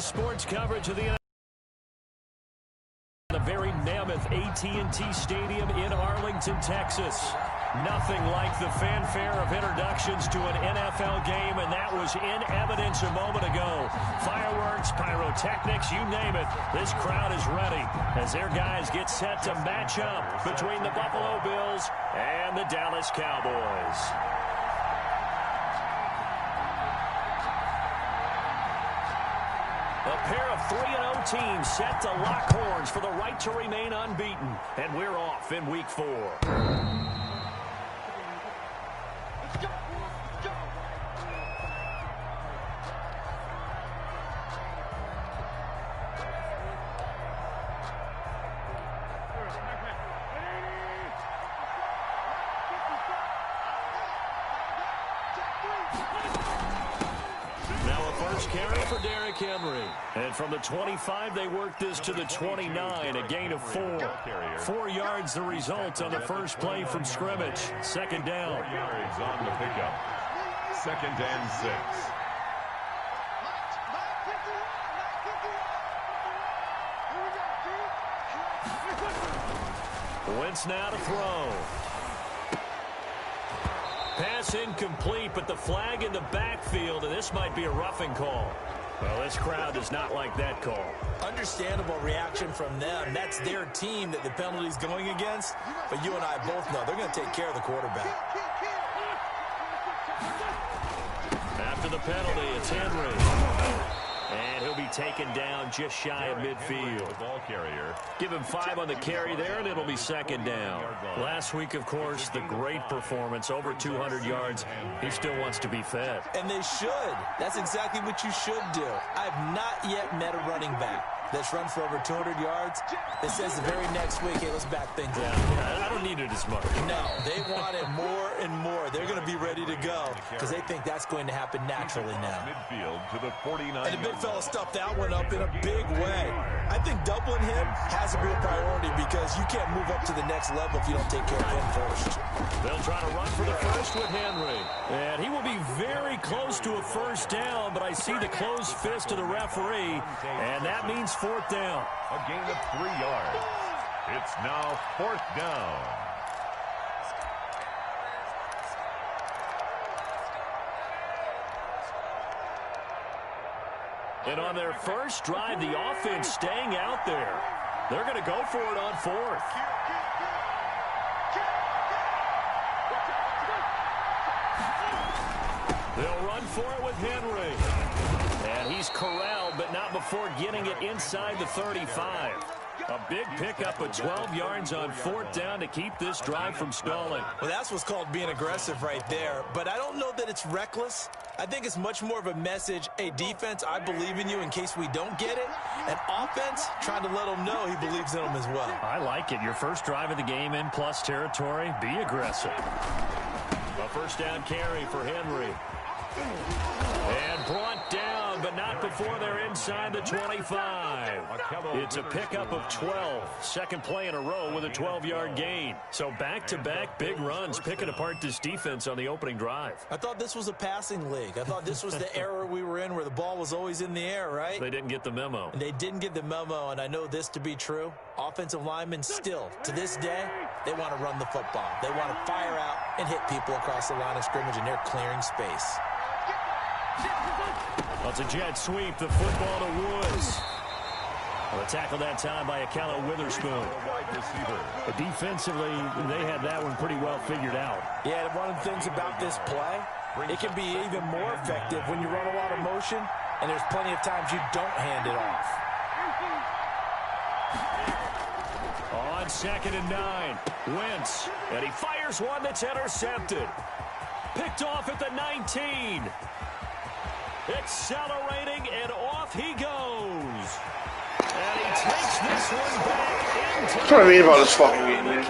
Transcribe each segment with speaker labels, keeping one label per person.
Speaker 1: sports coverage of the very mammoth AT&T Stadium in Arlington, Texas. Nothing like the fanfare of introductions to an NFL game, and that was in evidence a moment ago. Fireworks, pyrotechnics, you name it. This crowd is ready as their guys get set to match up between the Buffalo Bills and the Dallas Cowboys. A pair of 3-0 teams set to lock horns for the right to remain unbeaten. And we're off in Week 4. And from the 25, they worked this to the 29, a gain of 4. 4 yards the result on the first play from scrimmage. Second down.
Speaker 2: 4 yards on the pickup. 2nd and 6.
Speaker 1: Wentz now to throw. Pass incomplete, but the flag in the backfield, and this might be a roughing call. Well, this crowd does not like that call.
Speaker 3: Understandable reaction from them. That's their team that the penalty's going against. But you and I both know they're going to take care of the quarterback.
Speaker 1: After the penalty, it's Henry. And he'll be taken down just shy of midfield.
Speaker 2: The ball carrier.
Speaker 1: Give him 5 on the carry there, and it'll be second down. Last week, of course, the great performance, over 200 yards. He still wants to be fed.
Speaker 3: And they should. That's exactly what you should do. I've not yet met a running back that's run for over 200 yards that says the very next week, hey, let's back things up.
Speaker 1: I don't need it as much.
Speaker 3: No, they want it more and more. They're going to be ready to go because they think that's going to happen naturally now.
Speaker 2: Midfield to the 49.
Speaker 3: And the big fella stuffed that one up in a big way. I think doubling him has to be a priority because you can't move up to the next level if you don't take care of him first.
Speaker 1: They'll try to run for the first with Henry. And he will be very close to a first down, but I see the closed fist of the referee, and that means 4th down.
Speaker 2: A gain of 3 yards. It's now 4th down.
Speaker 1: And on their first drive, the offense staying out there. They're going to go for it on 4th. They'll run for it with Henry. And he's corralled, but not before getting it inside the 35. A big pickup of 12 yards on 4th down to keep this drive from stalling.
Speaker 3: Well, that's what's called being aggressive right there. But I don't know that it's reckless. I think it's much more of a message, hey, defense, I believe in you in case we don't get it. And offense, trying to let him know he believes in them as well.
Speaker 1: I like it. Your first drive of the game in plus territory, be aggressive. A first down carry for Henry. And brought down, but not before they're inside the 25. It's a pickup of 12. Second play in a row with a 12-yard gain. So back-to-back big runs picking apart this defense on the opening drive.
Speaker 3: I thought this was a passing league. I thought this was the era we were in where the ball was always in the air, right?
Speaker 1: They didn't get the memo.
Speaker 3: And they didn't get the memo, and I know this to be true. Offensive linemen still, to this day, they want to run the football. They want to fire out and hit people across the line of scrimmage, and they're clearing space.
Speaker 1: Well, it's a jet sweep, the football to Woods. Well, a tackle that time by Akello Witherspoon. But defensively, they had that one pretty well figured out.
Speaker 3: Yeah, one of the things about this play, it can be even more effective when you run a lot of motion, and there's plenty of times you don't hand it off.
Speaker 1: On 2nd and 9, Wentz, and he fires one that's intercepted. Picked off at the 19. Accelerating, and off he goes. And he takes this one back into...
Speaker 4: That's what I mean about this fucking game, man.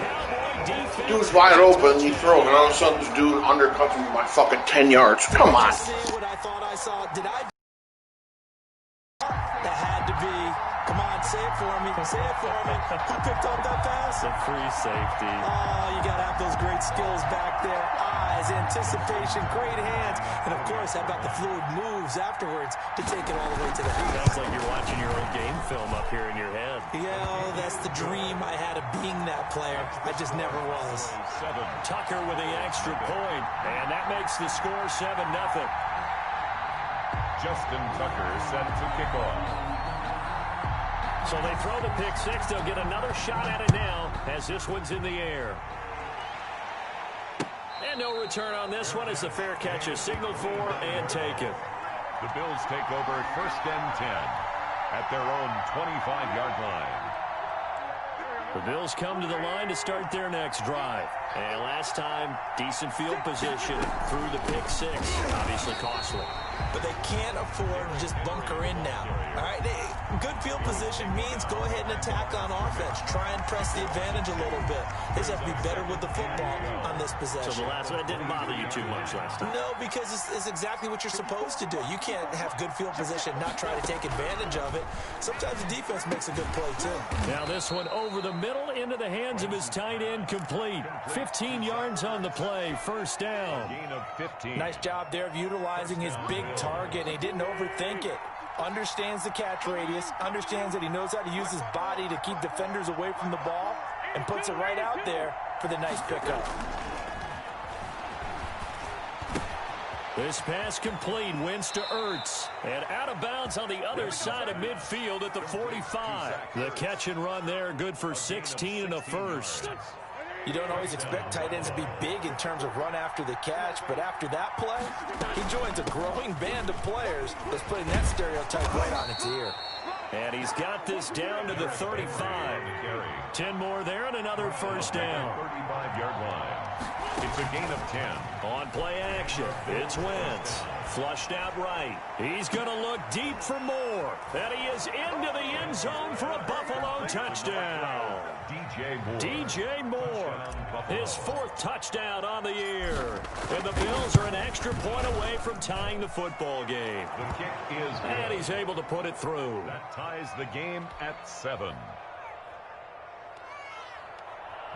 Speaker 4: Dude's wide open, you throw, and all of a sudden this dude undercuts him by fucking 10 yards. Come on.
Speaker 3: What I thought I saw. Did I... That had to be... Come on, say it for me. Say it for me. Who picked up that pass?
Speaker 1: The free safety.
Speaker 3: Oh, you got to have those great skills back there. Eyes, anticipation, great hands. And, of course, how about the fluid moves afterwards to take it all the way to the house?
Speaker 1: Sounds like you're film up here in your head.
Speaker 3: Yeah, that's the dream I had of being that player. I just never was.
Speaker 1: Tucker with the extra point, and that makes the score 7-0.
Speaker 2: Justin Tucker set to kick off.
Speaker 1: So they throw the pick six. They'll get another shot at it now as this one's in the air. And no return on this one as the fair catch is signaled for and taken.
Speaker 2: The Bills take over 1st and 10 at their own 25-yard line.
Speaker 1: The Bills come to the line to start their next drive. And last time, decent field position through the pick six. Obviously costly.
Speaker 3: But they can't afford to just bunker in now. All right, good field position means go ahead and attack on offense. Try and press the advantage a little bit. They just have to be better with the football on this possession.
Speaker 1: So the last one didn't bother you too much last time?
Speaker 3: No, because it's exactly what you're supposed to do. You can't have good field position, not try to take advantage of it. Sometimes the defense makes a good play, too.
Speaker 1: Now this one over the middle into the hands of his tight end, complete. 15 yards on the play, 1st down.
Speaker 2: Gain of 15.
Speaker 3: Nice job there of utilizing his big target. He didn't overthink it. Understands the catch radius, understands that he knows how to use his body to keep defenders away from the ball, and puts it right out there for the nice pickup.
Speaker 1: This pass complete, wins to Ertz, and out of bounds on the other side of midfield at the 45. The catch and run there, good for 16 and a first.
Speaker 3: You don't always expect tight ends to be big in terms of run after the catch, but after that play, he joins a growing band of players that's putting that stereotype right on its ear.
Speaker 1: And he's got this down to the 35. 10 more there and another 1st down.
Speaker 2: 35-yard line. It's a gain of 10.
Speaker 1: On play action, it's Wentz. Flushed out right. He's going to look deep for more. And he is into the end zone for a Buffalo touchdown. DJ Moore, his 4th touchdown on the year. And the Bills are an extra point away from tying the football game.
Speaker 2: The kick is good.
Speaker 1: And he's able to put it through.
Speaker 2: That ties the game at 7.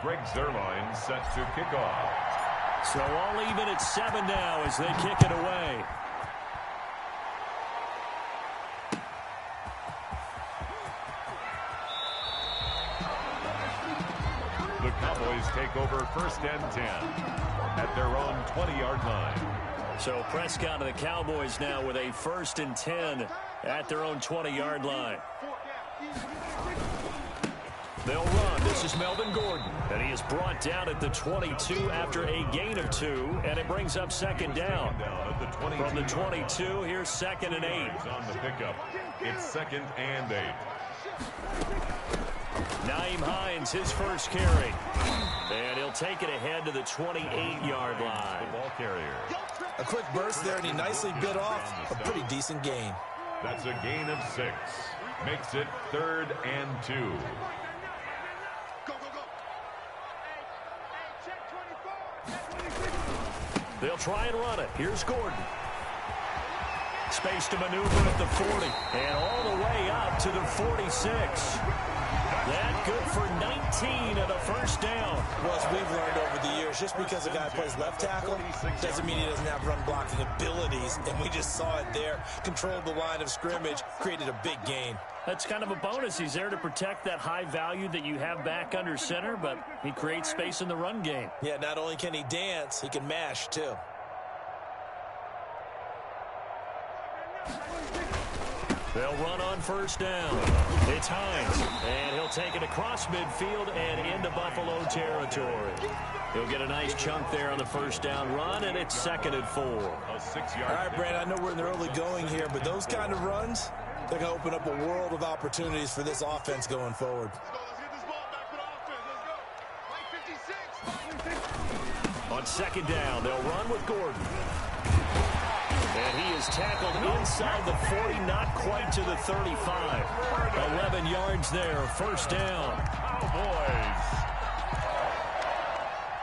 Speaker 2: Greg Zerline set to kick off.
Speaker 1: So all even at 7 now as they kick it away.
Speaker 2: The Cowboys take over 1st and 10 at their own 20-yard line.
Speaker 1: So Prescott and the Cowboys now with a 1st and 10 at their own 20-yard line. They'll run. This is Melvin Gordon. And he is brought down at the 22 after a gain of 2. And it brings up 2nd down. From the 22, here's 2nd and 8.
Speaker 2: On the pickup, it's 2nd and 8.
Speaker 1: Nyheim Hines, his first carry. And he'll take it ahead to the 28-yard line.
Speaker 2: The ball carrier.
Speaker 3: A quick burst there, and he nicely bit off a pretty decent gain.
Speaker 2: That's a gain of 6. Makes it 3rd and 2.
Speaker 1: They'll try and run it. Here's Gordon. Space to maneuver at the 40. And all the way up to the 46. That good for 19 and a 1st down.
Speaker 3: Well, as we've learned over the years, just because a guy plays left tackle doesn't mean he doesn't have run blocking abilities. And we just saw it there. Controlled the line of scrimmage, created a big gain.
Speaker 1: That's kind of a bonus. He's there to protect that high value that you have back under center, but he creates space in the run game.
Speaker 3: Yeah, not only can he dance, he can mash too.
Speaker 1: They'll run on 1st down. It's Hines, and he'll take it across midfield and into Buffalo territory. He'll get a nice chunk there on the 1st down run, and it's 2nd and 4.
Speaker 2: A 6-yard.
Speaker 3: All right, Brandon, I know we're in the early going here, but those kind of runs, they're going to open up a world of opportunities for this offense going forward.
Speaker 1: On 2nd down, they'll run with Gordon. And he is tackled inside the 40, not quite to the 35. 11 yards there, 1st down.
Speaker 2: Cowboys.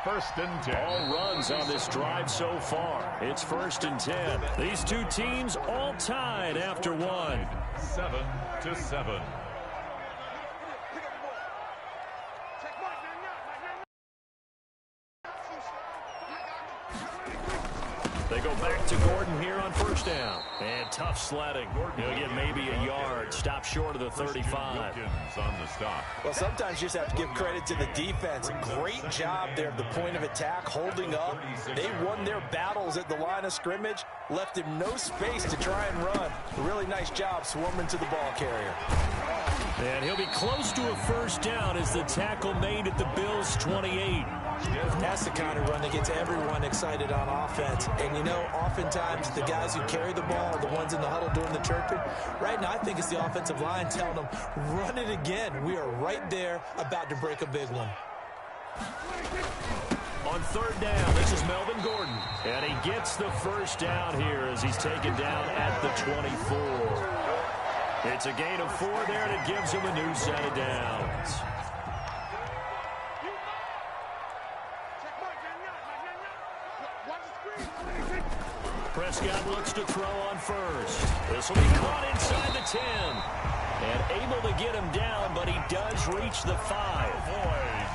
Speaker 2: 1st and 10.
Speaker 1: All runs on this drive so far. It's 1st and 10. These two teams all tied after 1.
Speaker 2: 7-7.
Speaker 1: They go back to Gordon here on first down. And tough sledding. He'll get maybe a yard. Stop short of the 35.
Speaker 2: On the stop.
Speaker 3: Well, sometimes you just have to give credit to the defense. Great job there at the point of attack, holding up. They won their battles at the line of scrimmage, left him no space to try and run. A really nice job swarming to the ball carrier.
Speaker 1: And he'll be close to a first down as the tackle made at the Bills' 28.
Speaker 3: That's the kind of run that gets everyone excited on offense. And, you know, oftentimes the guys who carry the ball are the ones in the huddle doing the chirping. Right now, I think it's the offensive line telling them, run it again. We are right there about to break a big one.
Speaker 1: On third down, this is Melvin Gordon. And he gets the first down here as he's taken down at the 24. It's a gain of 4 there, and it gives him a new set of downs. Prescott looks to throw on first. This will be caught inside the 10. And able to get him down, but he does reach the 5.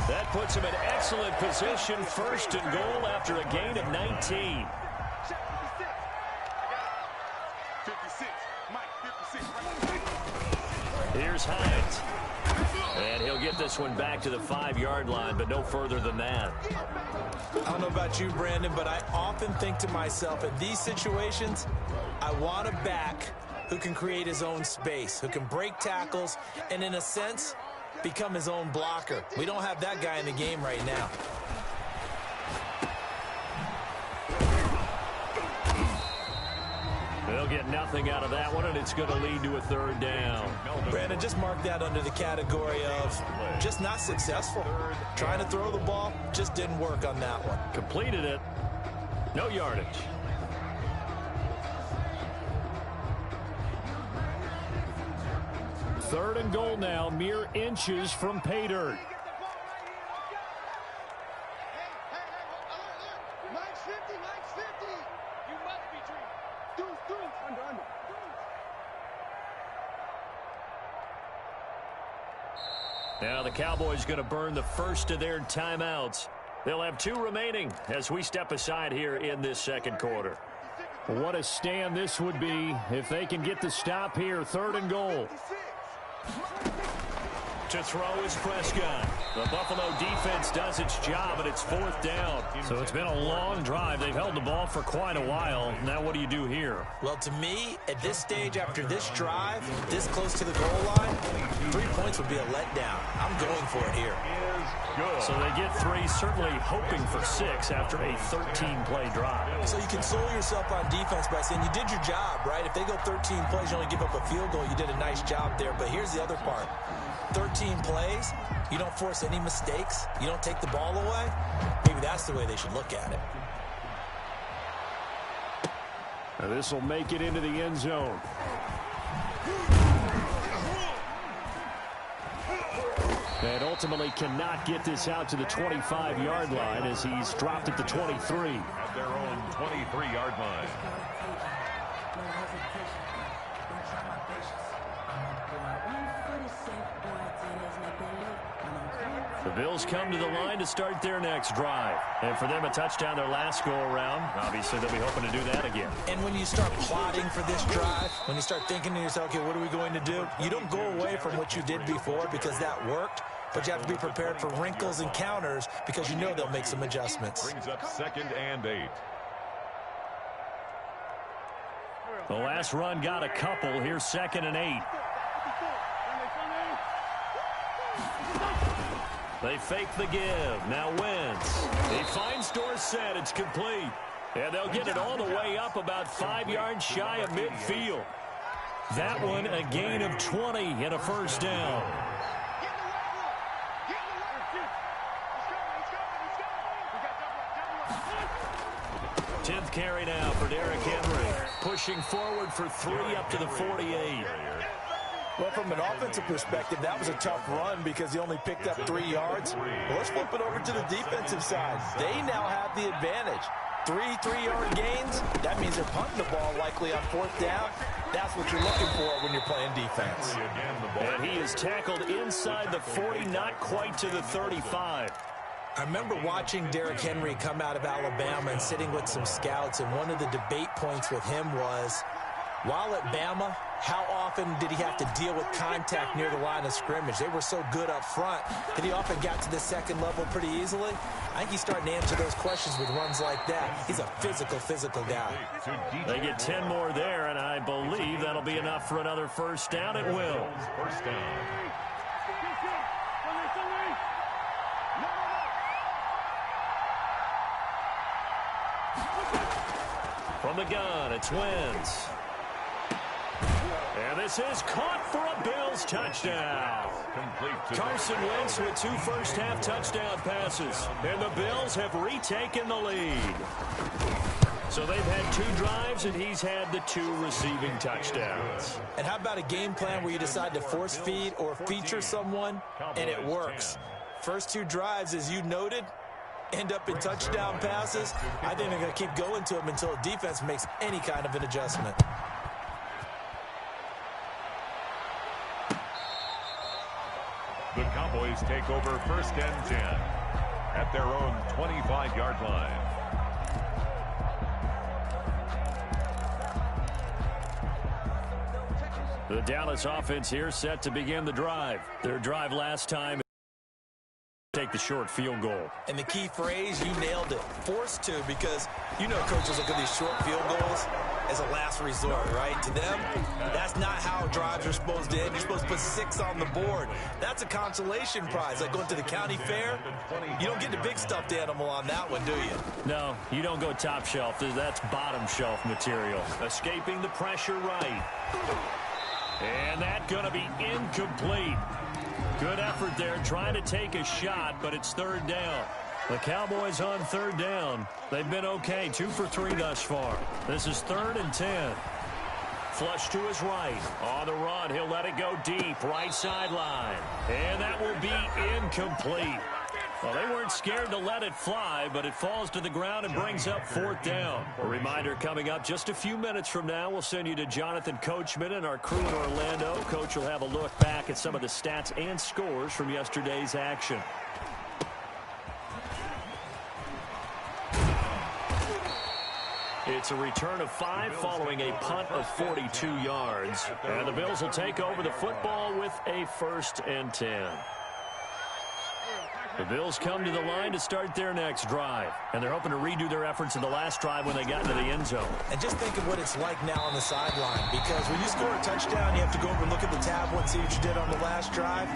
Speaker 1: That puts him in excellent position, first and goal after a gain of 19. Here's Hines. And he'll get this one back to the 5-yard line, but no further than that.
Speaker 3: I don't know about you, Brandon, but I often think to myself, in these situations, I want a back who can create his own space, who can break tackles, and in a sense, become his own blocker. We don't have that guy in the game right now.
Speaker 1: They'll get nothing out of that one, and it's going to lead to a third down.
Speaker 3: Brandon, just mark that under the category of just not successful. Trying to throw the ball, just didn't work on that one.
Speaker 1: Completed it. No yardage. Third and goal now, mere inches from pay dirt. Now the Cowboys going to burn the first of their timeouts. They'll have 2 remaining as we step aside here in this second quarter. What a stand this would be if they can get the stop here. Third and goal. To throw is Prescott. The Buffalo defense does its job, and it's 4th down. So it's been a long drive. They've held the ball for quite a while. Now what do you do here?
Speaker 3: Well, to me, at this stage, after this drive, this close to the goal line, 3 points would be a letdown. I'm going for it here.
Speaker 1: So they get 3, certainly hoping for 6 after a 13-play drive.
Speaker 3: So you console yourself on defense by saying you did your job, right? If they go 13 plays, you only give up a field goal, you did a nice job there. But here's the other part. 13 plays, you don't force any mistakes, you don't take the ball away. Maybe that's the way they should look at it.
Speaker 1: Now this will make it into the end zone. And ultimately cannot get this out to the 25-yard line as he's dropped at the 23.
Speaker 2: At their own 23-yard line.
Speaker 1: The Bills come to the line to start their next drive. And for them, a touchdown their last go-around. Obviously, they'll be hoping to do that again.
Speaker 3: And when you start plotting for this drive, when you start thinking to yourself, okay, what are we going to do? You don't go away from what you did before because that worked, but you have to be prepared for wrinkles and counters because you know they'll make some adjustments.
Speaker 2: Brings up 2nd and 8.
Speaker 1: The last run got a couple. Here's 2nd and 8. They fake the give. Now Wentz. He finds Dorsett. It's complete. And they'll get it all the way up about 5 yards shy of midfield. That one a gain of 20 and a first down. Tenth carry now for Derrick Henry. Pushing forward for 3 up to the 48.
Speaker 3: Well, from an offensive perspective, that was a tough run because he only picked up 3 yards. Well, let's flip it over to the defensive side. They now have the advantage. 3 3-yard gains, that means they're punting the ball likely on 4th down. That's what you're looking for when you're playing defense.
Speaker 1: And he is tackled inside the 40, not quite to the 35.
Speaker 3: I remember watching Derrick Henry come out of Alabama and sitting with some scouts, and one of the debate points with him was, while at Bama, how often did he have to deal with contact near the line of scrimmage? They were so good up front that he often got to the second level pretty easily. I think he's starting to answer those questions with runs like that. He's a physical guy.
Speaker 1: They get 10 more there, and I believe that'll be enough for another first down. It will.
Speaker 2: First down.
Speaker 1: From the gun, it's Wentz. And this is caught for a Bills touchdown. Carson Wentz with 2 first-half touchdown passes. And the Bills have retaken the lead. So they've had 2 drives, and he's had the 2 receiving touchdowns.
Speaker 3: And how about a game plan where you decide to force feed or feature someone, and it works? First 2 drives, as you noted, end up in touchdown passes. I think they're going to keep going to them until the defense makes any kind of an adjustment.
Speaker 2: The Cowboys take over first and 10 at their own 25-yard line.
Speaker 1: The Dallas offense here set to begin the drive. Their drive last time, take the short field goal.
Speaker 3: And the key phrase, you nailed it, forced to, because you know coaches look at these short field goals as a last resort, right? To them, that's not how drives are supposed to end. You're supposed to put 6 on the board. That's a consolation prize, like going to the county fair. You don't get the big stuffed animal on that one, do you?
Speaker 1: No, you don't go top shelf. That's bottom shelf material. Escaping the pressure right. And that's going to be incomplete. Good effort there, trying to take a shot, but it's 3rd down. The Cowboys on 3rd down. They've been okay, 2 for 3 thus far. This is 3rd and 10. Flush to his right. On the run, he'll let it go deep, right sideline. And that will be incomplete. Well, they weren't scared to let it fly, but it falls to the ground and brings up 4th down. A reminder coming up just a few minutes from now, we'll send you to Jonathan Coachman and our crew in Orlando. Coach will have a look back at some of the stats and scores from yesterday's action. It's a return of 5 following a punt of 42 yards. And the Bills will take over the football with a 1st and 10. The Bills come to the line to start their next drive, and they're hoping to redo their efforts in the last drive when they got into the end zone.
Speaker 3: And just think of what it's like now on the sideline, because when you score a touchdown, you have to go over and look at the tablet and see what you did on the last drive.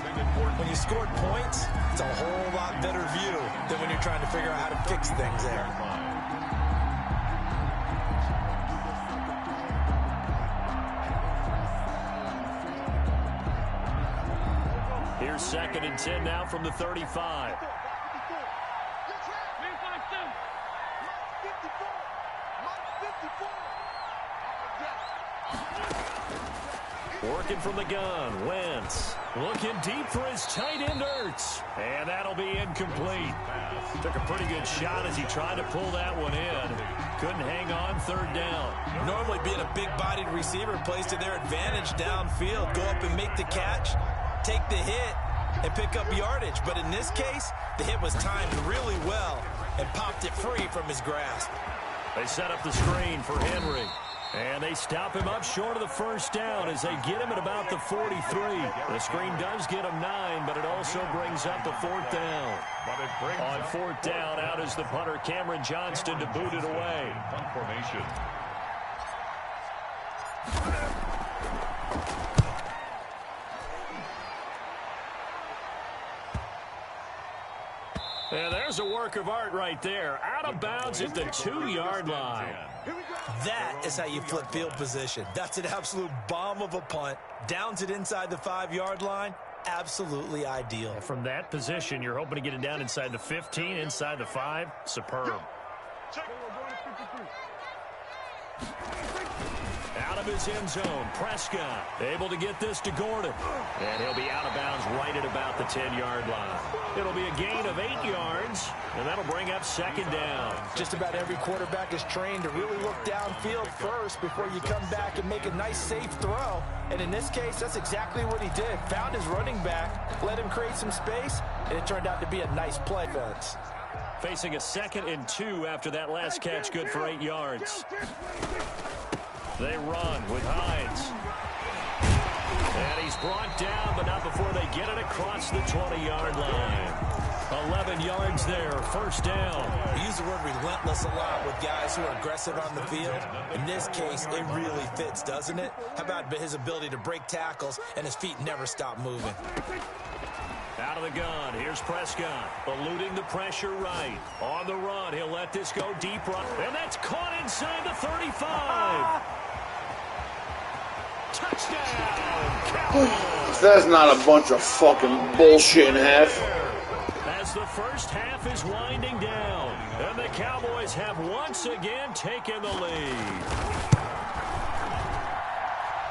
Speaker 3: When you scored points, it's a whole lot better view than when you're trying to figure out how to fix things there.
Speaker 1: Here's 2nd and 10 now from the 35. Working from the gun, Wentz. Looking deep for his tight end, Ertz. And that'll be incomplete. Took a pretty good shot as he tried to pull that one in. Couldn't hang on, 3rd down.
Speaker 3: Normally being a big-bodied receiver plays to their advantage downfield. Go up and make the catch, take the hit, and pick up yardage. But in this case, the hit was timed really well and popped it free from his grasp.
Speaker 1: They set up the screen for Henry. And they stop him up short of the 1st down as they get him at about the 43. The screen does get him 9, but it also brings up the 4th down. On 4th down, out is the punter, Cameron Johnston, to boot it away.
Speaker 2: Punt formation.
Speaker 1: And there's a work of art right there. Out of bounds at the 2-yard line.
Speaker 3: That is how you flip field position. That's an absolute bomb of a punt. Downs it inside the 5-yard line. Absolutely ideal.
Speaker 1: From that position, you're hoping to get it down inside the 15, inside the 5. Superb. Out of his end zone, Prescott able to get this to Gordon. And he'll be out of bounds right at about the 10-yard line. It'll be a gain of 8 yards, and that'll bring up second down.
Speaker 3: Just about every quarterback is trained to really look downfield first before you come back and make a nice, safe throw. And in this case, that's exactly what he did. Found his running back, let him create some space, and it turned out to be a nice play.
Speaker 1: Facing a 2nd and 2 after that last catch, good for 8 yards. They run with Hines. And he's brought down, but not before they get it across the 20-yard line. 11 yards there, first down.
Speaker 3: We use the word relentless a lot with guys who are aggressive on the field. In this case, it really fits, doesn't it? How about his ability to break tackles and his feet never stop moving?
Speaker 1: Out of the gun, here's Prescott, eluding the pressure right. On the run, he'll let this go deep right. And that's caught inside the 35. Touchdown, Cowboys.
Speaker 4: That's not a bunch of fucking bullshit in half.
Speaker 1: As the first half is winding down, and the Cowboys have once again taken the lead.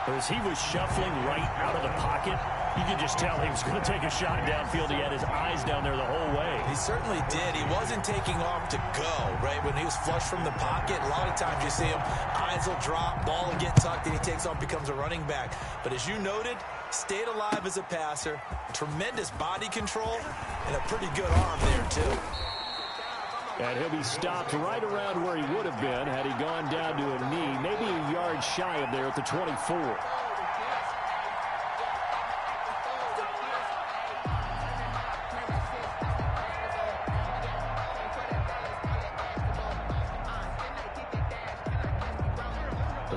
Speaker 1: As he was shuffling right out of the pocket, you could just tell he was going to take a shot downfield. He had his eyes down there the whole way.
Speaker 3: He certainly did. He wasn't taking off to go, right? When he was flush from the pocket, a lot of times you see him, eyes will drop, ball will get tucked, and he takes off, becomes a running back. But as you noted, stayed alive as a passer, tremendous body control, and a pretty good arm there, too.
Speaker 1: And he'll be stopped right around where he would have been had he gone down to a knee, maybe a yard shy of there at the 24.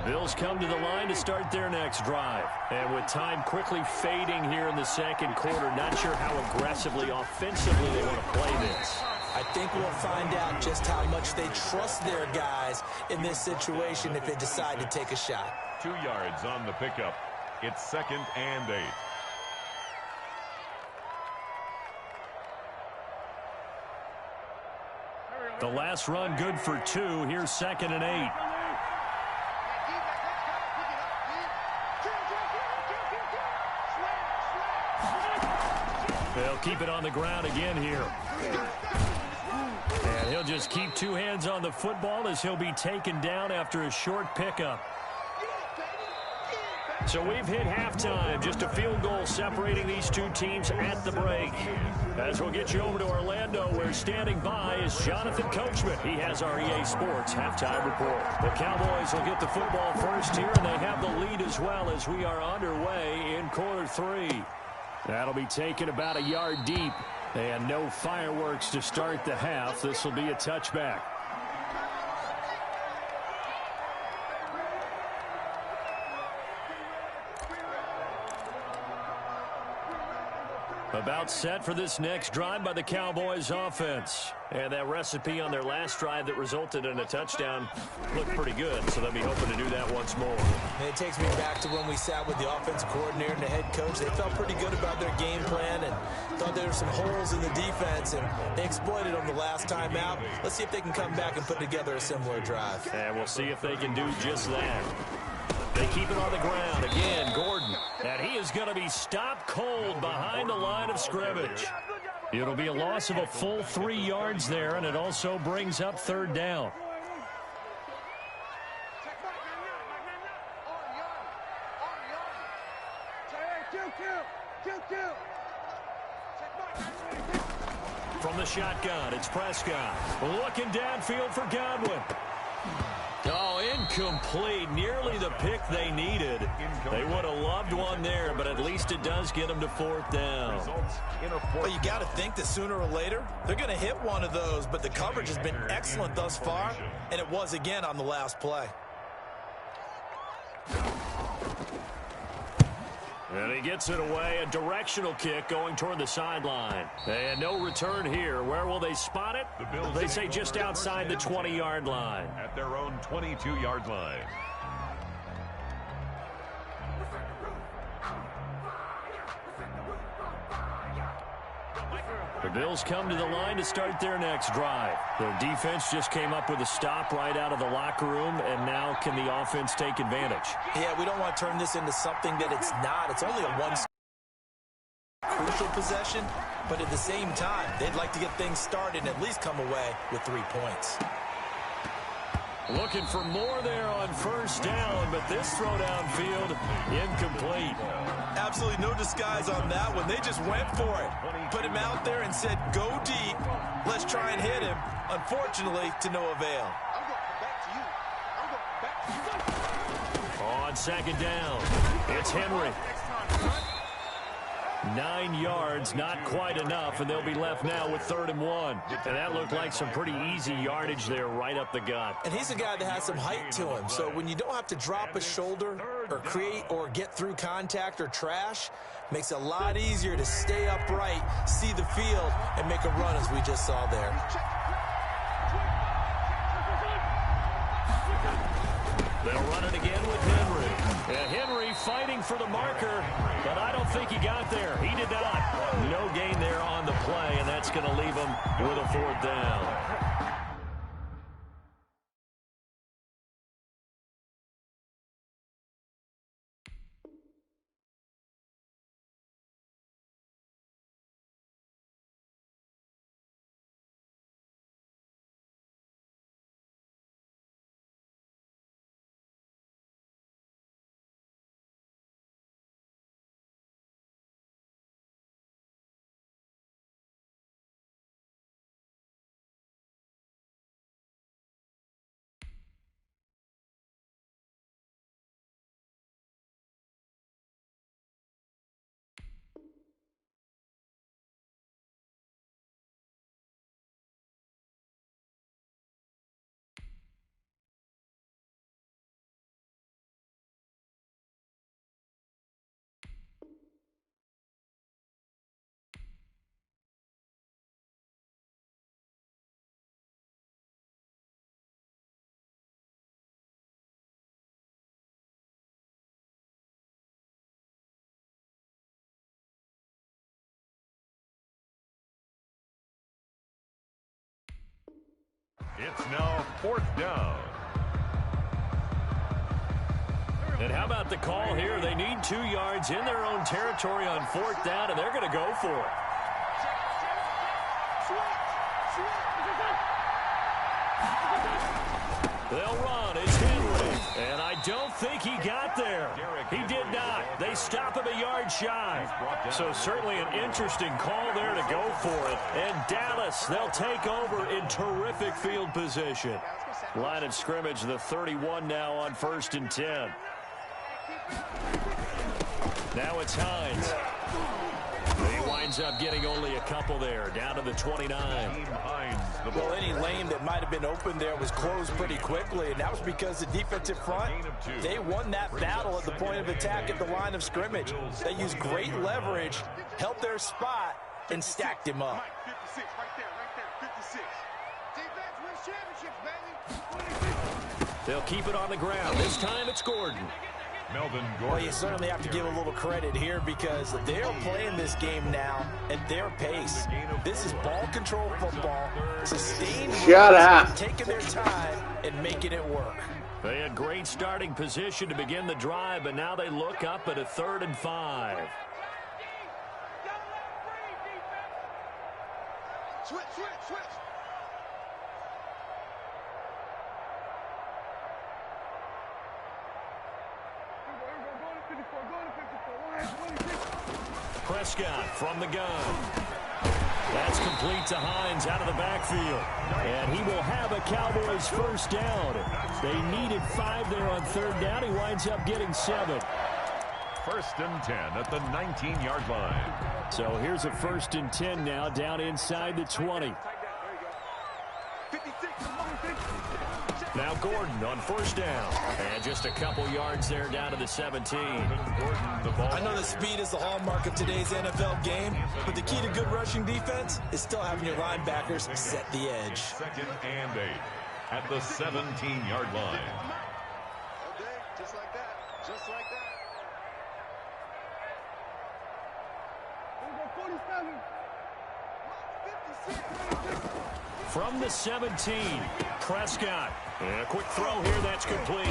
Speaker 1: Bills come to the line to start their next drive. And with time quickly fading here in the second quarter, not sure how aggressively, offensively they want to play this.
Speaker 3: I think we'll find out just how much they trust their guys in this situation if they decide to take a shot.
Speaker 2: 2 yards on the pickup. It's 2nd and 8.
Speaker 1: The last run good for 2. Here's 2nd and 8. They'll keep it on the ground again here. And he'll just keep 2 hands on the football as he'll be taken down after a short pickup. So we've hit halftime. Just a field goal separating these two teams at the break. As we'll get you over to Orlando, where standing by is Jonathan Coachman. He has our EA Sports halftime report. The Cowboys will get the football first here, and they have the lead as well as we are underway in quarter 3. That'll be taken about a yard deep. And no fireworks to start the half. This will be a touchback. About set for this next drive by the Cowboys offense. And that recipe on their last drive that resulted in a touchdown looked pretty good, so they'll be hoping to do that once more.
Speaker 3: And it takes me back to when we sat with the offensive coordinator and the head coach. They felt pretty good about their game plan and thought there were some holes in the defense, and they exploited them the last time out. Let's see if they can come back and put together a similar drive.
Speaker 1: And we'll see if they can do just that. They keep it on the ground. Again, Gordon. And he is going to be stopped cold behind the line of scrimmage. It'll be a loss of a full 3 yards there, and it also brings up 3rd down. From the shotgun, it's Prescott. Looking downfield for Godwin. Oh, incomplete. Nearly the pick they needed. They would have loved one there, but at least it does get them to 4th down.
Speaker 3: Well, you got to think that sooner or later they're going to hit one of those, but the coverage has been excellent thus far, and it was again on the last play.
Speaker 1: And he gets it away, a directional kick going toward the sideline. And no return here. Where will they spot it? They say just outside the 20-yard line.
Speaker 2: At their own 22-yard line.
Speaker 1: The Bills come to the line to start their next drive. Their defense just came up with a stop right out of the locker room, and now can the offense take advantage?
Speaker 3: Yeah, we don't want to turn this into something that it's not. It's only a one crucial possession, but at the same time, they'd like to get things started and at least come away with 3 points.
Speaker 1: Looking for more there on first down, but this throw downfield incomplete.
Speaker 3: Absolutely no disguise on that one. They just went for it. Put him out there and said, go deep. Let's try and hit him. Unfortunately, to no avail.
Speaker 1: On second down, it's Henry. 9 yards, not quite enough, and they'll be left now with 3rd and 1. And that looked like some pretty easy yardage there right up the gut.
Speaker 3: And he's a guy that has some height to him, so when you don't have to drop a shoulder or create or get through contact or trash, makes it a lot easier to stay upright, see the field, and make a run as we just saw there.
Speaker 1: They'll run it again with Henry. Henry fighting for the marker, but I don't think he got there. He did not. No gain there on the play, and that's going to leave him with a 4th down.
Speaker 2: It's now 4th down.
Speaker 1: And how about the call here? They need 2 yards in their own territory on 4th down, and they're going to go for it. They'll run. It's Henry. And I don't think he got there. He did not. They stop him a yard shy. So certainly an interesting call there to go for it. And Dallas, they'll take over in terrific field position. Line of scrimmage, the 31 now on 1st and 10. Now it's Hines. He winds up getting only a couple there, down to the 29.
Speaker 3: Well, any lane that might have been open there was closed pretty quickly, and that was because the defensive front, they won that battle at the point of attack at the line of scrimmage. They used great leverage, held their spot, and stacked him up.
Speaker 5: 56, right there, 56. Defense wins championships, baby.
Speaker 1: They'll keep it on the ground. This time it's Gordon.
Speaker 2: Melvin
Speaker 3: Well,
Speaker 2: Gordon.
Speaker 3: you certainly have to give a little credit here because they're playing this game now at their pace. This is ball control football, sustained runs, taking their time and making it work.
Speaker 1: They had great starting position to begin the drive, but now they look up at a 3rd and 5.
Speaker 5: Switch.
Speaker 1: Prescott from the gun. That's complete to Hines out of the backfield. And he will have a Cowboys 1st down. They needed 5 there on 3rd down. He winds up getting 7.
Speaker 2: 1st and 10 at the 19-yard line.
Speaker 1: So here's a 1st and 10 now down inside the 20. Now Gordon on 1st down. And just a couple yards there down to the 17.
Speaker 3: I know that speed is the hallmark of today's NFL game, but the key to good rushing defense is still having your linebackers set the edge.
Speaker 2: 2nd and 8 at the 17-yard line.
Speaker 5: Okay, just like that. Just like that.
Speaker 1: From the 17, Prescott. And a quick throw here, that's complete.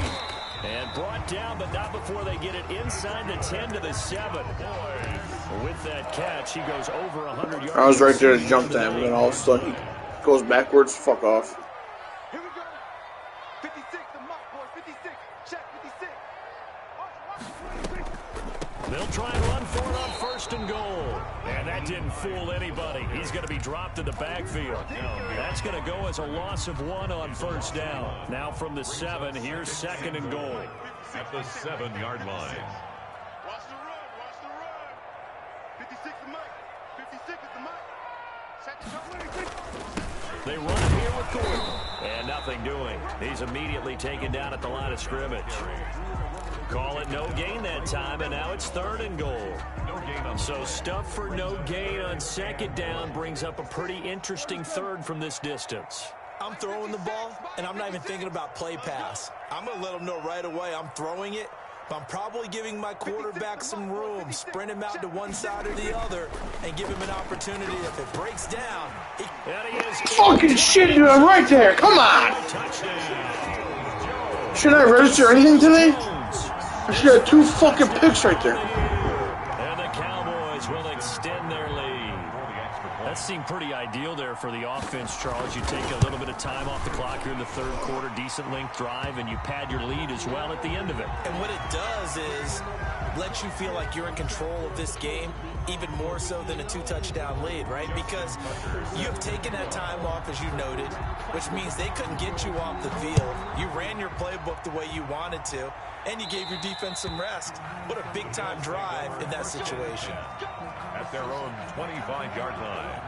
Speaker 1: And brought down, but not before they get it inside the 10 to the 7. With that catch, he goes over 100 yards.
Speaker 4: I was right there to jump to him, and then all of a sudden he goes backwards. Fuck off.
Speaker 5: Here we go. 56, the mark, boys. 56. Check 56.
Speaker 1: They'll try and run for it on first and goal. And that didn't fool anybody. He's going to be dropped in the backfield. That's going to go as a loss of 1 on first down. Now from the 7, here's second and goal.
Speaker 2: At the 7-yard line.
Speaker 5: Watch the run. Watch the run. 56 the mark. 56 is the mark.
Speaker 1: They run here with Gordon. And nothing doing. He's immediately taken down at the line of scrimmage. Call it no gain that time, and now it's third and goal. So stuff for no gain on second down brings up a pretty interesting third from this distance.
Speaker 3: I'm throwing the ball, and I'm not even thinking about play pass. I'm going to let them know right away I'm throwing it, but I'm probably giving my quarterback some room, sprint him out to one side or the other, and give him an opportunity. If it breaks down, he
Speaker 1: is
Speaker 4: Fucking shit, dude, I'm right there. Come on. Should I register anything today? I should have 2 fucking picks right there.
Speaker 1: And the Cowboys will extend their lead. That seemed pretty ideal there for the offense, Charles. You take a little bit of time off the clock here in the third quarter, decent length drive, and you pad your lead as well at the end of it.
Speaker 3: And what it does is let you feel like you're in control of this game, even more so than a 2-touchdown lead, right? Because you've taken that time off, as you noted, which means they couldn't get you off the field. You ran your playbook the way you wanted to, and you gave your defense some rest. What a big-time drive in that situation.
Speaker 2: At their own 25-yard line.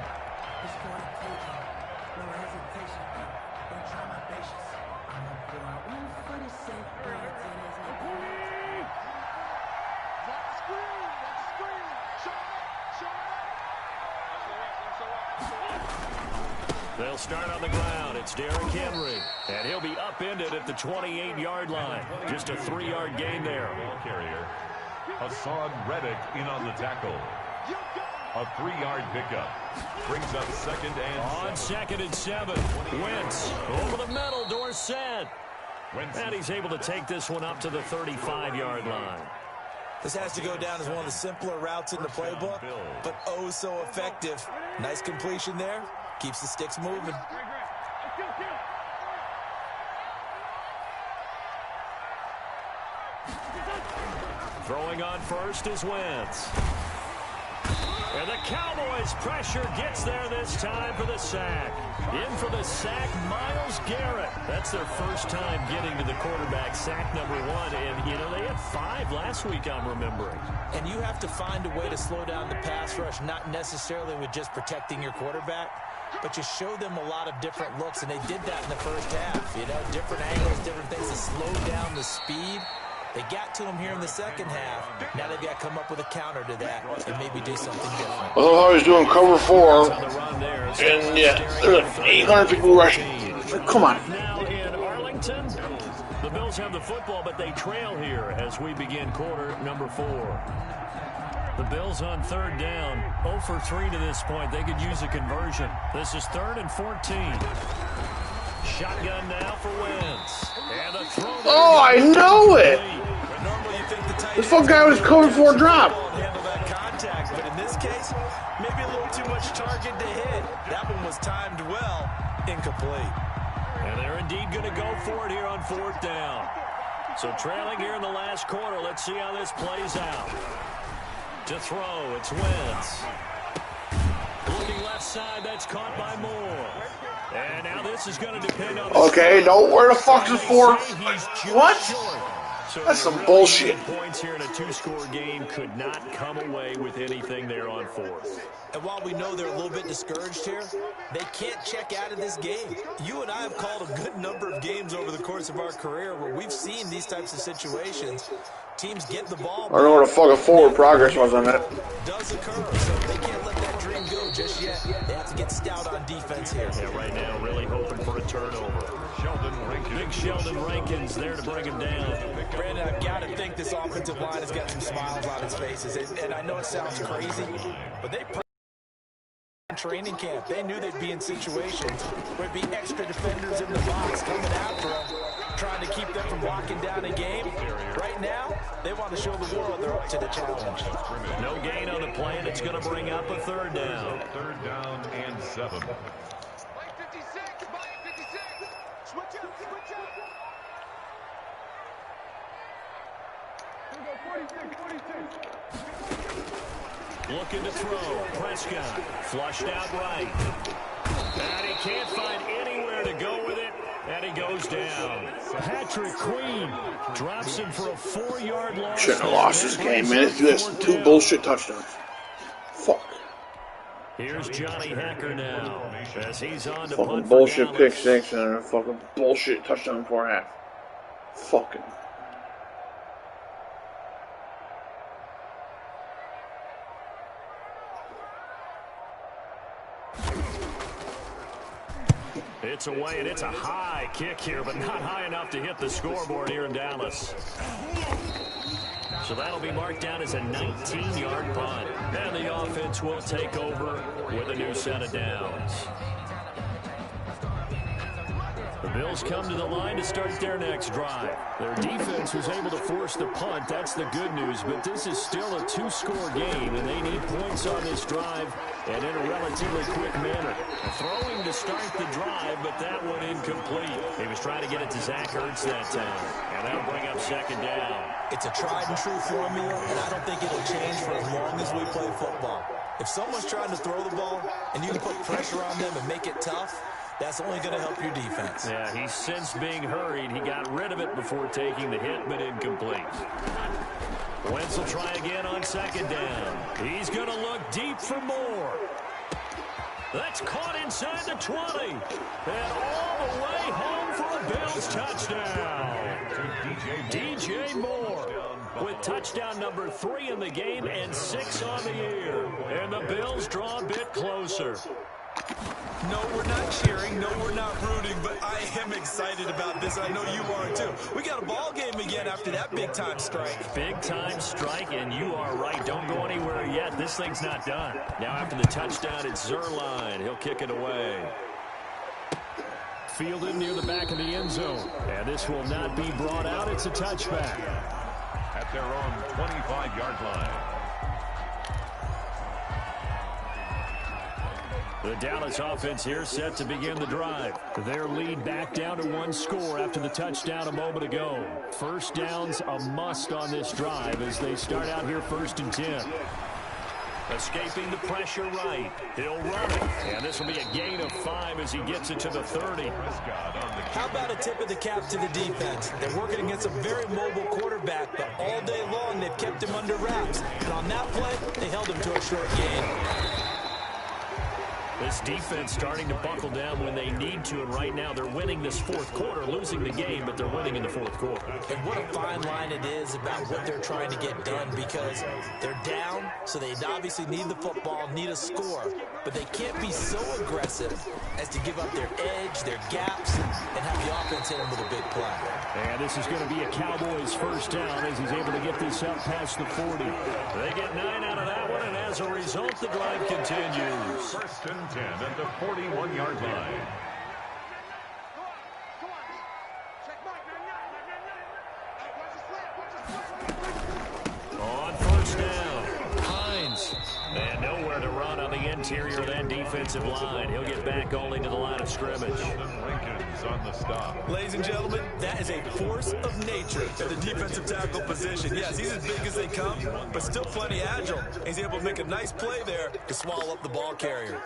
Speaker 1: They'll start on the ground. It's Derrick Henry. And he'll be upended at the 28-yard line. Just a 3-yard gain there.
Speaker 2: Ball carrier, Hassan Reddick in on the tackle. A 3-yard pickup. Brings up second and
Speaker 1: on second and 7. Wentz over the middle. Dorsett. And he's able to take this one up to the 35-yard line.
Speaker 3: This has to go down as one of the simpler routes in the playbook, but oh so effective. Nice completion there. Keeps the sticks moving.
Speaker 1: Throwing on first is Wentz. And the Cowboys pressure gets there this time for the sack. In for the sack, Myles Garrett. That's their first time getting to the quarterback, sack number 1. And, you know, they had 5 last week, I'm remembering.
Speaker 3: And you have to find a way to slow down the pass rush, not necessarily with just protecting your quarterback, but you show them a lot of different looks, and they did that in the first half. You know, different angles, different things to slow down the speed. They got to him here in the second half. Now they've got to come up with a counter to that and maybe do something different.
Speaker 4: I love how he's doing cover 4, and yeah, there's like 800 people rushing. Come on.
Speaker 1: Now in Arlington, the Bills have the football, but they trail here as we begin quarter number 4. The Bills on third down, 0 for 3 to this point. They could use a conversion. This is 3rd and 14. Shotgun now for Wentz. And a throw.
Speaker 4: Oh, I know it.
Speaker 3: Normally you think the tight
Speaker 4: This fuck guy was cover 4 drop.
Speaker 3: handle that contact, but in this case, maybe a little too much target to hit. That one was timed well, incomplete.
Speaker 1: And they're indeed going to go for it here on 4th down. So trailing here in the last quarter. Let's see how this plays out. To throw, it's Wentz. Looking left side, that's caught by Moore. And now this is going to depend on...
Speaker 4: Okay, no, where the fuck is 4? What?
Speaker 1: So
Speaker 4: That's some
Speaker 1: really
Speaker 4: bullshit.
Speaker 1: Points here in a 2-score game could not come away with anything there on 4th.
Speaker 3: And while we know they're a little bit discouraged here, they can't check out of this game. You and I have called a good number of games over the course of our career where we've seen these types of situations. Teams get the ball.
Speaker 4: I don't know where the fucking forward progress was on that.
Speaker 3: Does occur, so they can't let that dream go just yet. They have to get stout on defense here.
Speaker 1: Yeah, right now, really hoping for a turnover. Big Sheldon Rankins there to bring him down.
Speaker 3: Brandon, I've got to think this offensive line has got some smiles on its faces. And I know it sounds crazy, but they training camp. They knew they'd be in situations where there'd be extra defenders in the box coming after them, trying to keep them from locking down a game. Right now, They want to show the world they're up to the challenge.
Speaker 1: No gain on the play, and it's going to bring up a third down.
Speaker 2: Third down and 7.
Speaker 5: Play 56, play 56. Switch up, switch up.
Speaker 1: Looking to throw. Prescott flushed out right. And he can't find anywhere to go with it. And he goes down. Patrick Queen drops him for a 4-yard loss.
Speaker 4: Shouldn't have lost this game, man. It's 2 bullshit touchdowns. Fuck.
Speaker 1: Here's Johnny Hacker now as he's on to
Speaker 4: Fucking
Speaker 1: punt for
Speaker 4: bullshit
Speaker 1: Dallas.
Speaker 4: pick 6 and a fucking bullshit touchdown before half. Fucking.
Speaker 1: It's away, and it's a high kick here, but not high enough to hit the scoreboard here in Dallas. So that'll be marked down as a 19-yard punt. And the offense will take over with a new set of downs. The Bills come to the line to start their next drive. Their defense was able to force the punt. That's the good news. But this is still a 2-score game, and they need points on this drive and in a relatively quick manner. Throwing to start the drive, but that one incomplete. He was trying to get it to Zach Ertz that time. And that'll bring up second down.
Speaker 3: It's a tried-and-true formula, and I don't think it'll change for as long as we play football. If someone's trying to throw the ball and you can put pressure on them and make it tough, that's only going to help your defense.
Speaker 1: Yeah, he's since being hurried. He got rid of it before taking the hit, but incomplete. Wentz will try again on second down. He's going to look deep for more. That's caught inside the 20. And all the way home for a Bills touchdown. DJ Moore with touchdown number 3 in the game and 6 on the year. And the Bills draw a bit closer.
Speaker 3: No, we're not cheering. No, we're not rooting, but I am excited about this. I know you are too. We got a ball game again after that big-time strike.
Speaker 1: Big-time strike, and you are right. Don't go anywhere yet. This thing's not done. Now after the touchdown, it's Zerline. He'll kick it away. Fielded near the back of the end zone. And this will not be brought out. It's a touchback.
Speaker 2: At their own 25-yard line.
Speaker 1: The Dallas offense here set to begin the drive. Their lead back down to 1 score after the touchdown a moment ago. First down's a must on this drive as they start out here 1st and 10. Escaping the pressure right. He'll run it. And this will be a gain of 5 as he gets it to the 30.
Speaker 3: How about a tip of the cap to the defense? They're working against a very mobile quarterback, but all day long they've kept him under wraps. And on that play, they held him to a short gain.
Speaker 1: This defense starting to buckle down when they need to, and right now they're winning this 4th quarter, losing the game, but they're winning in the 4th quarter.
Speaker 3: And what a fine line it is about what they're trying to get done, because they're down, so they obviously need the football, need a score, but they can't be so aggressive as to give up their edge, their gaps, and have the offense hit them with a big play.
Speaker 1: And this is going to be a Cowboys first down as he's able to get this up past the 40. They get 9 out of that one, and as a result, the drive continues.
Speaker 2: 1st and 10 at the 41-yard line.
Speaker 1: On first down, Hines. And nowhere to run on the interior of that defensive line. He'll get back only to the line of scrimmage.
Speaker 2: Rankins on the stop.
Speaker 3: Ladies and gentlemen, that is a force of nature at the defensive tackle position. Yes, he's as big as they come, but still plenty agile. He's able to make a nice play there to swallow up the ball carrier.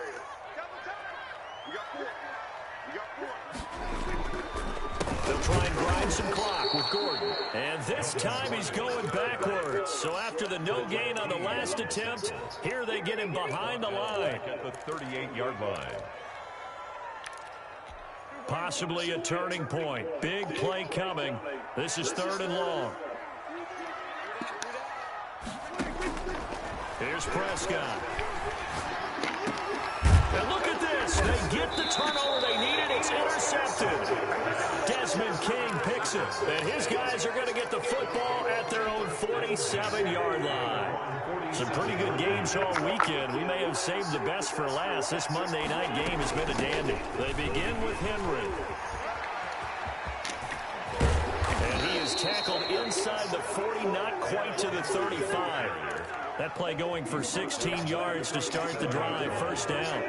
Speaker 1: They'll try and grind some clock with Gordon. And this time he's going backwards. So after the no gain on the last attempt, here they get him behind the line.
Speaker 2: At the 38-yard line.
Speaker 1: Possibly a turning point. Big play coming. This is 3rd and long. Here's Prescott. And look at this. They get the turnover they needed. It's intercepted. Desmond King picks it. And his guys are going to get the football at their own 47-yard line. Some pretty good games all weekend. We may have saved the best for last. This Monday night game has been a dandy. They begin with Henry. And he is tackled inside inside the 40, not quite to the 35. That play going for 16 yards to start the drive. First down.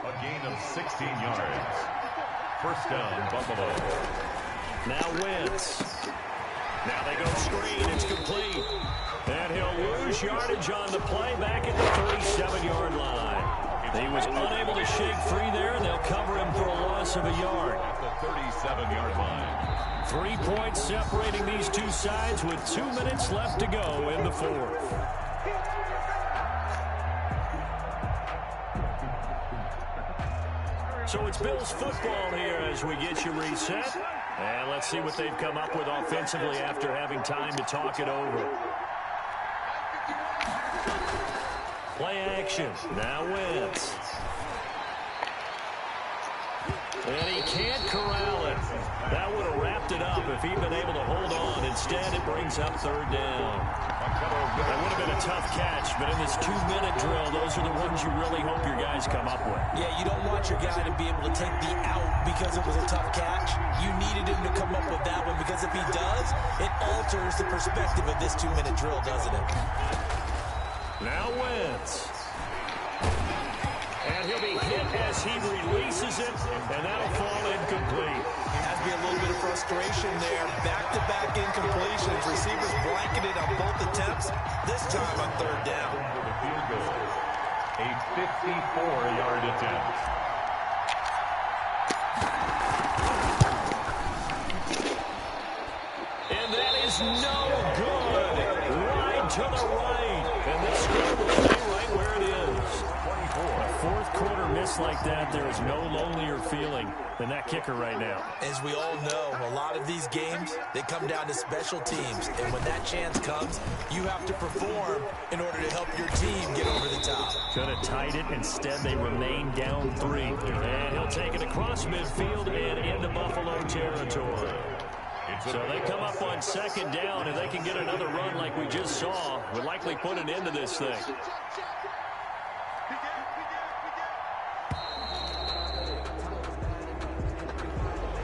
Speaker 2: A gain of 16 yards. First down, Buffalo.
Speaker 1: Now Wentz. Now they go screen. It's complete. And he'll lose yardage on the play back at the 37-yard line. He was unable to shake free there, and they'll cover him for a loss of a yard.
Speaker 2: At the 37-yard line.
Speaker 1: 3 points separating these two sides with 2 minutes left to go in the fourth. So it's Bills football here as we get you reset. And let's see what they've come up with offensively after having time to talk it over. Play action. Now Wentz. And he can't corral it. That would have wrapped it up if he'd been able to hold on. Instead, it brings up third down. That would have been a tough catch, but in this 2-minute drill, those are the ones you really hope your guys come up with.
Speaker 3: Yeah, you don't want your guy to be able to take the out because it was a tough catch. You needed him to come up with that one because if he does, it alters the perspective of this 2-minute drill, doesn't it?
Speaker 1: Now Wentz. And he'll be hit as he releases it, and that'll fall incomplete.
Speaker 3: Has to be a little bit of frustration there. Back-to-back incompletions. Receivers blanketed on both attempts, this time on third down.
Speaker 2: For the field goal. A 54-yard attempt.
Speaker 1: And that is no good. Right to the right. And this score will stay right where it is. A fourth quarter miss like that, there is no lonelier feeling than that kicker right now.
Speaker 3: As we all know, a lot of these games, they come down to special teams. And when that chance comes, you have to perform in order to help your team get over the top.
Speaker 1: Could have tied it. Instead, they remain down 3. And he'll take it across midfield and into Buffalo territory. So they come up on second down, and they can get another run like we just saw. Would likely put an end to this thing.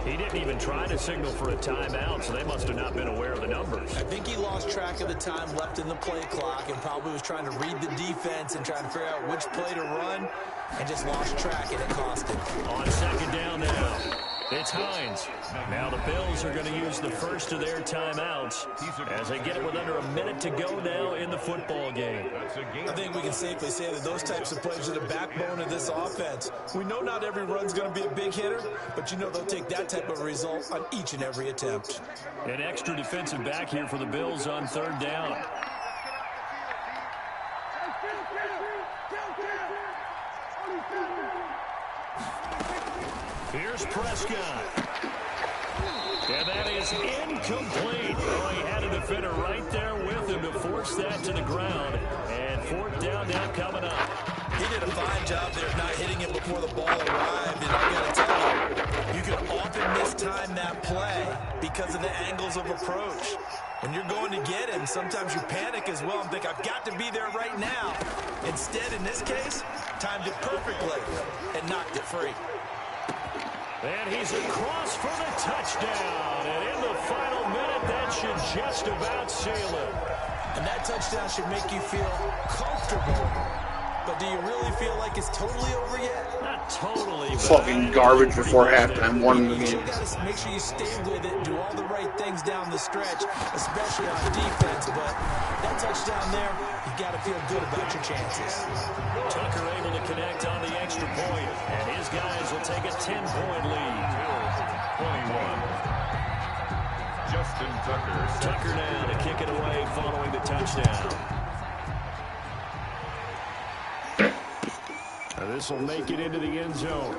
Speaker 1: He didn't even try to signal for a timeout, so they must have not been aware of the numbers.
Speaker 3: I think he lost track of the time left in the play clock and probably was trying to read the defense and trying to figure out which play to run and just lost track, and it cost him.
Speaker 1: On second down now, it's Hines. Now the Bills are going to use the first of their timeouts as they get it with under a minute to go now in the football game.
Speaker 3: I think we can safely say that those types of plays are the backbone of this offense. We know not every run's going to be a big hitter, but you know they'll take that type of result on each and every attempt.
Speaker 1: An extra defensive back here for the Bills on third down. Here's Prescott. And that is incomplete. Oh, he had a defender right there with him to force that to the ground. And fourth down now coming up.
Speaker 3: He did a fine job there of not hitting him before the ball arrived. And I got to tell you, you can often mistime that play because of the angles of approach. When you're going to get him, sometimes you panic as well and think, I've got to be there right now. Instead, in this case, timed it perfectly and knocked it free.
Speaker 1: And he's across for the touchdown. And in the final minute, that should just about seal it.
Speaker 3: And that touchdown should make you feel comfortable. But do you really feel like it's totally over yet?
Speaker 1: Not totally.
Speaker 4: Fucking garbage before halftime. One
Speaker 3: You
Speaker 4: game.
Speaker 3: got to make sure you stay with it, do all the right things down the stretch, especially on defense. But that touchdown there, you got to feel good about your chances.
Speaker 1: Tucker able to connect on the extra point, and his guys will take a 10-point lead.
Speaker 2: 21. Justin Tucker.
Speaker 1: Tucker now to kick it away following the touchdown. This will make it into the end zone.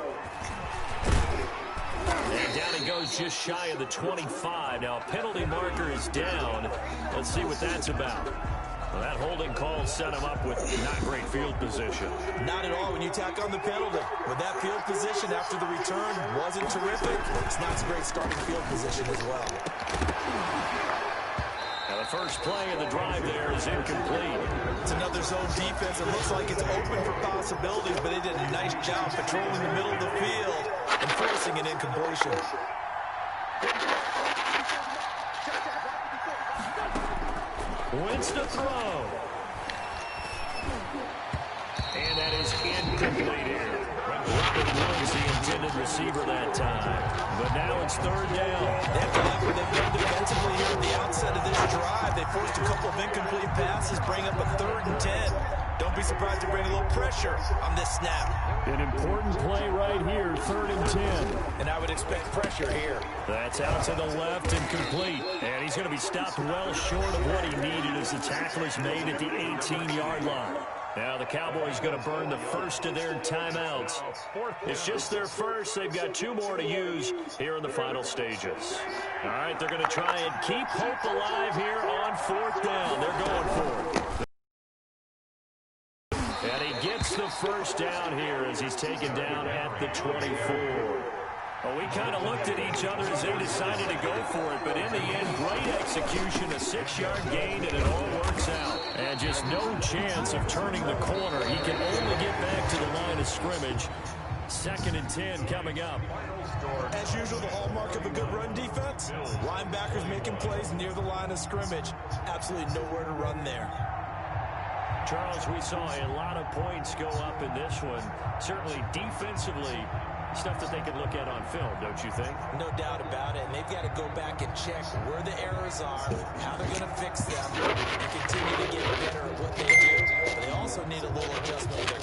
Speaker 1: And down he goes just shy of the 25. Now a penalty marker is down. Let's see what that's about. Well, that holding call set him up with not great field position.
Speaker 3: Not at all when you tack on the penalty. With that field position after the return wasn't terrific. It's not a great starting field position as well.
Speaker 1: Now the first play of the drive there is incomplete.
Speaker 3: It's another zone defense. It looks like it's open for possibilities, but they did a nice job patrolling the middle of the field and forcing an incompletion.
Speaker 1: Wins to throw. And that is incomplete here. Robert Woods, the intended receiver that time. But now it's third down.
Speaker 3: They've done defensively here at the outset of this drive. They forced a couple of incomplete passes, bring up a 3rd and 10. Don't be surprised to bring a little pressure on this snap.
Speaker 1: An important play right here, 3rd and 10.
Speaker 3: And I would expect pressure here.
Speaker 1: That's out to the left and complete. And he's going to be stopped well short of what he needed as the tackle is made at the 18-yard line. Now the Cowboys going to burn the first of their timeouts. It's just their first. They've got 2 more to use here in the final stages. All right, they're going to try and keep hope alive here on 4th down. They're going for it. And he gets the first down here as he's taken down at the 24. Well, we kind of looked at each other as they decided to go for it, but in the end, great execution, a 6-yard gain, and it all works out. And just no chance of turning the corner. He can only get back to the line of scrimmage. 2nd and 10 coming up.
Speaker 3: As usual, the hallmark of a good run defense, linebackers making plays near the line of scrimmage. Absolutely nowhere to run there.
Speaker 1: Charles, we saw a lot of points go up in this one. Certainly defensively, stuff that they can look at on film, don't you think?
Speaker 3: No doubt about it. And they've got to go back and check where the errors are, how they're going to fix them, and continue to get better.